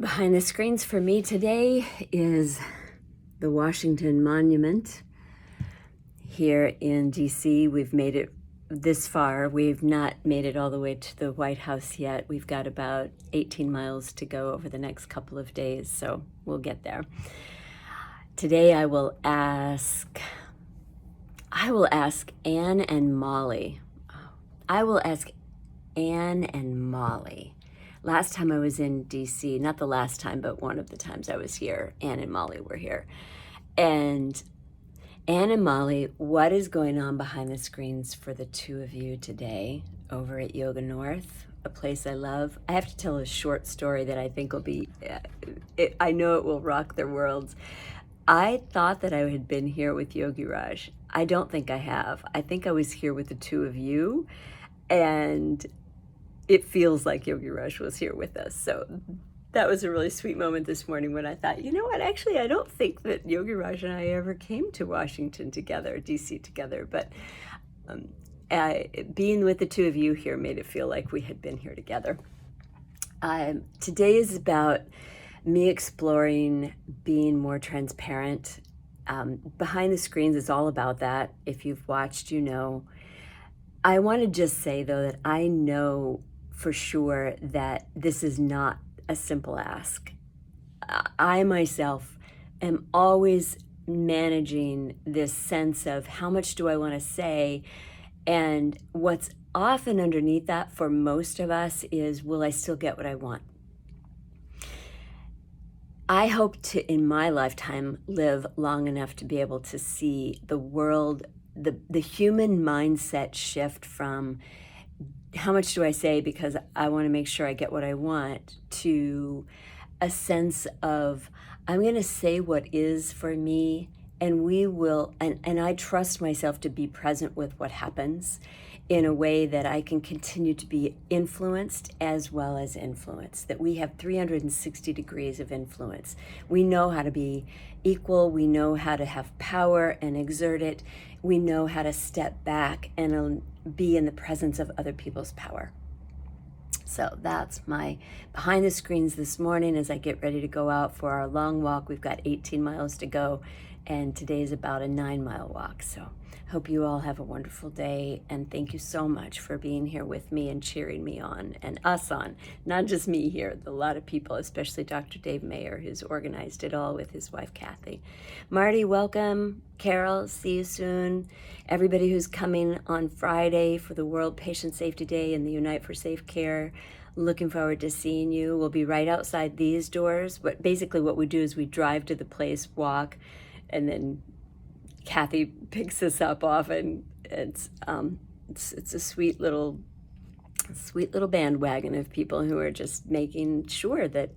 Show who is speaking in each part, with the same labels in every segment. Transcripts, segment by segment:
Speaker 1: Behind the screens for me today is the Washington Monument here in DC. We've made it this far. We've not made it all the way to the White House yet. We've got about 18 miles to go over the next couple of days, so we'll get there. Today I will ask Anne and Molly. I will ask Anne and Molly. Last time I was in DC, not the last time, but one of the times I was here, Anne and Molly were here. And Anne and Molly, what is going on behind the screens for the two of you today over at Yoga North, a place I love? I have to tell a short story that I think will be, I know it will rock their worlds. I thought that I had been here with Yogi Raj. I don't think I have. I think I was here with the two of you, and it feels like Yogi Raj was here with us. So that was a really sweet moment this morning when I thought, you know what, actually, I don't think that Yogi Raj and I ever came to Washington together, DC together, but being with the two of you here made it feel like we had been here together. Today is about me exploring being more transparent. Behind the screens is all about that. If you've watched, you know. I want to just say, though, that I know for sure that this is not a simple ask. I myself am always managing this sense of how much do I want to say, and what's often underneath that for most of us is, will I still get what I want? I hope to, in my lifetime, live long enough to be able to see the world, the human mindset shift from how much do I say because I want to make sure I get what I want, to a sense of I'm going to say what is for me, and we will, and I trust myself to be present with what happens in a way that I can continue to be influenced as well as influenced, that we have 360 degrees of influence. We know how to be equal. We know how to have power and exert it. We know how to step back and be in the presence of other people's power. So that's my behind the screens this morning as I get ready to go out for our long walk. We've got 18 miles to go, and today is about a 9-mile walk. So hope you all have a wonderful day, and thank you so much for being here with me and cheering me on and us on. Not just me here, a lot of people, especially Dr. Dave Mayer, who's organized it all with his wife, Kathy. Marty, welcome. Carol, see you soon. Everybody who's coming on Friday for the World Patient Safety Day and the Unite for Safe Care, looking forward to seeing you. We'll be right outside these doors, but basically what we do is we drive to the place, walk, and then Kathy picks us up often. It's a sweet little bandwagon of people who are just making sure that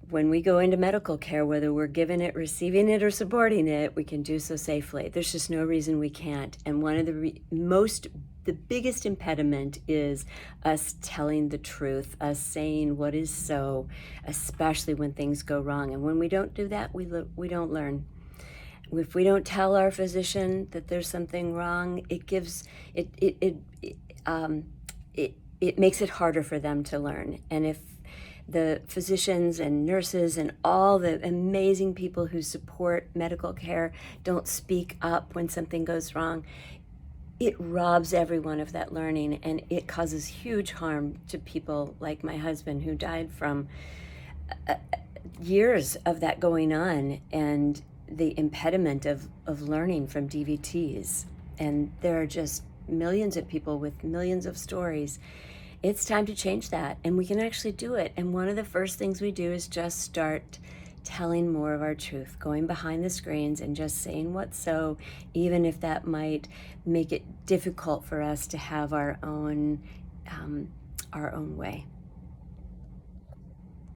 Speaker 1: when we go into medical care, whether we're giving it, receiving it, or supporting it, we can do so safely. There's just no reason we can't. And one of the biggest impediment is us telling the truth, us saying what is so, especially when things go wrong. And when we don't do that, we don't learn. If we don't tell our physician that there's something wrong, it makes it harder for them to learn. And if the physicians and nurses and all the amazing people who support medical care don't speak up when something goes wrong, it robs everyone of that learning, and it causes huge harm to people like my husband, who died from years of that going on and the impediment of learning from DVTs. And there are just millions of people with millions of stories. It's time to change that, and we can actually do it. And one of the first things we do is just start telling more of our truth, going behind the screens and just saying what's so, even if that might make it difficult for us to have our own way.